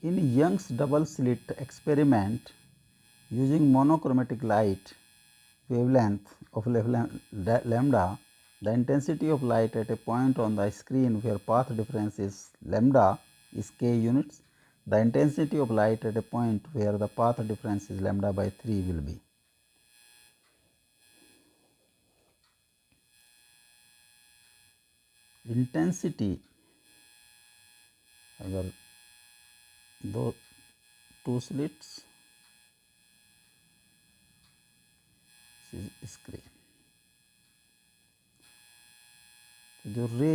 In Young's double slit experiment, using monochromatic light wavelength of lambda, the intensity of light at a point on the screen where path difference is lambda is k units. The intensity of light at a point where the path difference is lambda by 3 will be. Intensity अगर दो two slits screen, जो रे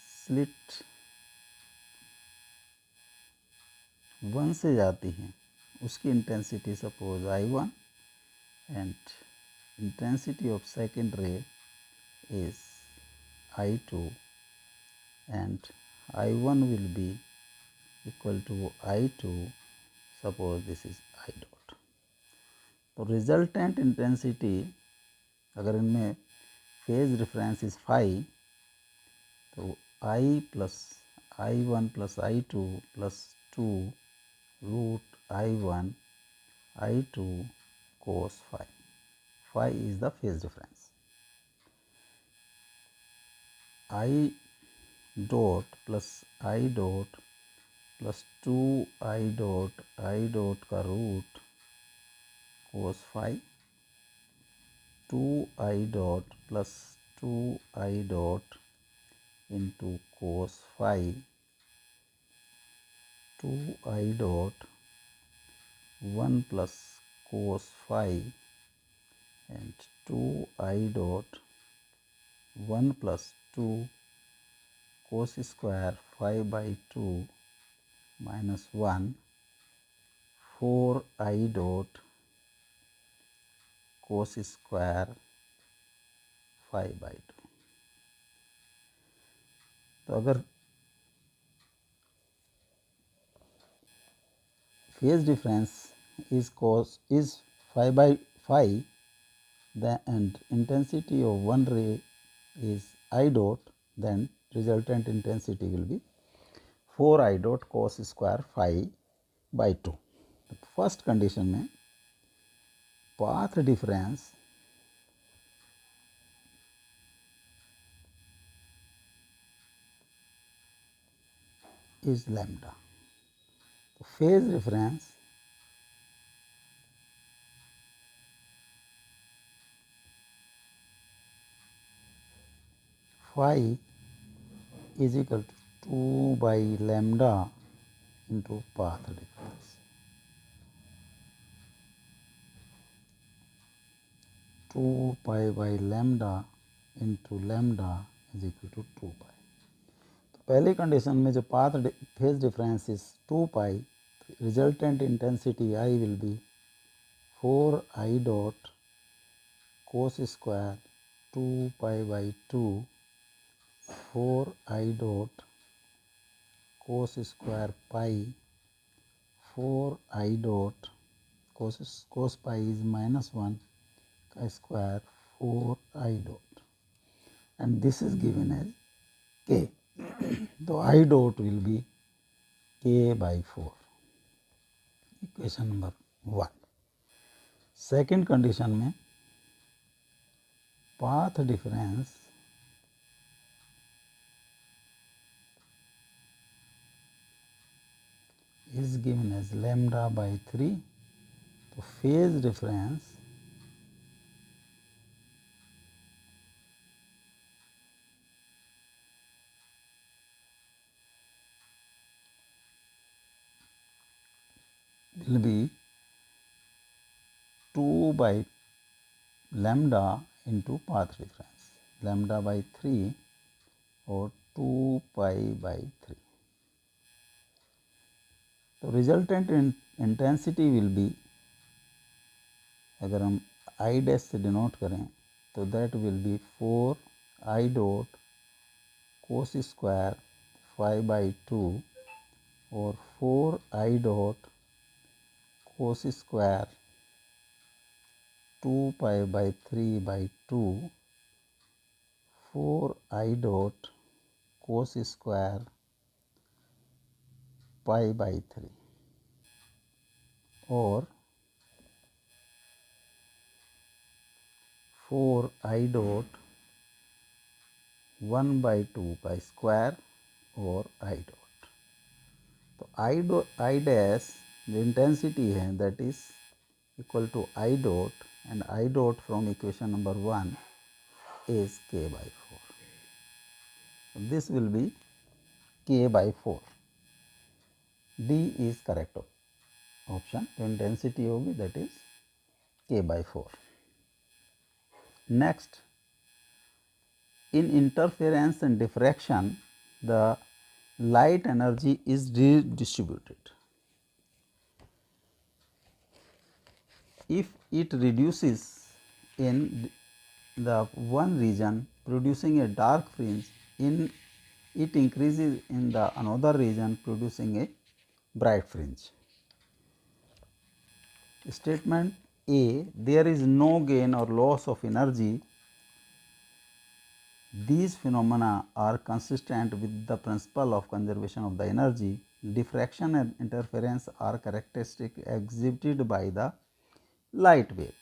slit 1 से जाती हैं उसकी intensity suppose I1 and intensity of second ray is I2 and I1 will be equal to I2, suppose this is I dot. तो resultant intensity अगर इनमें फेज डिफरेंस इज फाई, तो I plus I1 plus I2 plus 2 root I1 I2 cos phi. Phi is the phase difference. I dot plus I dot plus 2 I dot का root cos phi, 2 I dot plus 2 I dot into cos phi, 2 I dot 1 plus cos phi and 2 I dot 1 plus 2 cos square phi by 2 minus 1, 4 I dot cos square phi by 2. तो अगर phase difference is phi by phi, and intensity of one ray is I dot, then resultant intensity will be 4 I dot cos square phi by 2. First condition में path difference is lambda. तो phase difference phi is equal to 2 by lambda into path difference. 2 pi by lambda into lambda is equal to 2 pi. तो पहली condition में जो path phase difference is 2 pi, resultant intensity I will be 4 I dot cos square 2 pi by 2, 4 I dot cos square pi, 4 I dot cos pi is -1 का square 4 I dot, and this is given as k. तो I dot will be k by 4. Equation number 1. Second condition में path difference is given as lambda by 3. तो phase difference will be 2 by lambda into path difference, lambda by 3 और 2 pi by 3. तो resultant intensity will be, अगर हम I dash से denote करें तो that will be 4 I dot cos square 5 by 2 और 4 I dot cos square 2 pi by 3 by 2, 4 I dot cos square pi by 3. or 4 I dot 1 by 2 pi square or I dot. तो I dash जो intensity है that is equal to I dot, and I dot from equation number 1 is k by 4. So this will be k by 4. D is correct option. तो intensity होगी that is k by 4. Next, in interference and diffraction, the light energy is redistributed. If it reduces in the one region producing a dark fringe, it increases in the another region producing a bright fringe. Statement A, there is no gain or loss of energy. These phenomena are consistent with the principle of conservation of the energy. Diffraction and interference are characteristics exhibited by the light wave.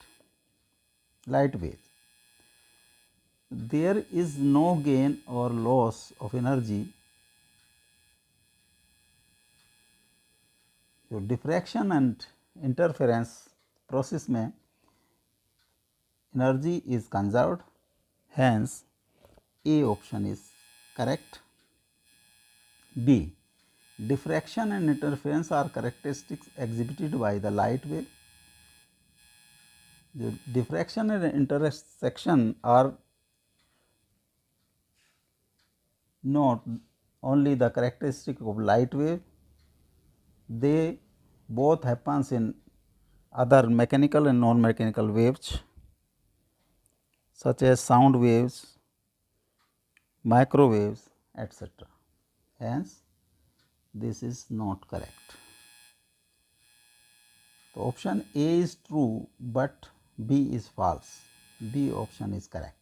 There is no gain or loss of energy. So diffraction and interference process में energy is conserved, hence A option is correct. B, diffraction and interference are characteristics exhibited by the light wave. The diffraction and intersection are not only the characteristic of light wave, they both happens in other mechanical and non-mechanical waves such as sound waves, microwaves, etc. Hence, this is not correct. So option A is true, but B is false. B option is correct.